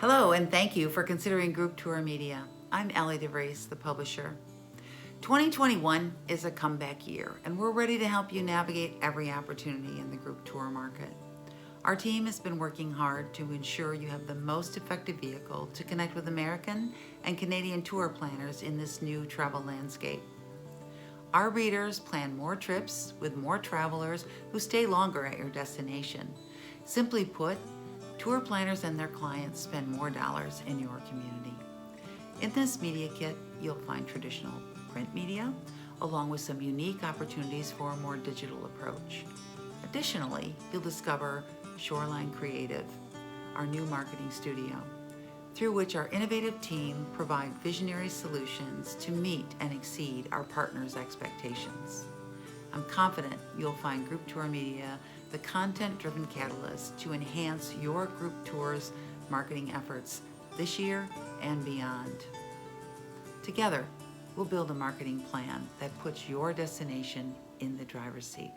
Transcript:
Hello, and thank you for considering Group Tour Media. I'm Elly DeVries, the publisher. 2021 is a comeback year, and we're ready to help you navigate every opportunity in the group tour market. Our team has been working hard to ensure you have the most effective vehicle to connect with American and Canadian tour planners in this new travel landscape. Our readers plan more trips with more travelers who stay longer at your destination. Simply put, tour planners and their clients spend more dollars in your community. In this media kit, you'll find traditional print media, along with some unique opportunities for a more digital approach. Additionally, you'll discover Shoreline Creative, our new marketing studio, through which our innovative team provide visionary solutions to meet and exceed our partners' expectations. I'm confident you'll find Group Tour Media the content-driven catalyst to enhance your group tours marketing efforts this year and beyond. Together, we'll build a marketing plan that puts your destination in the driver's seat.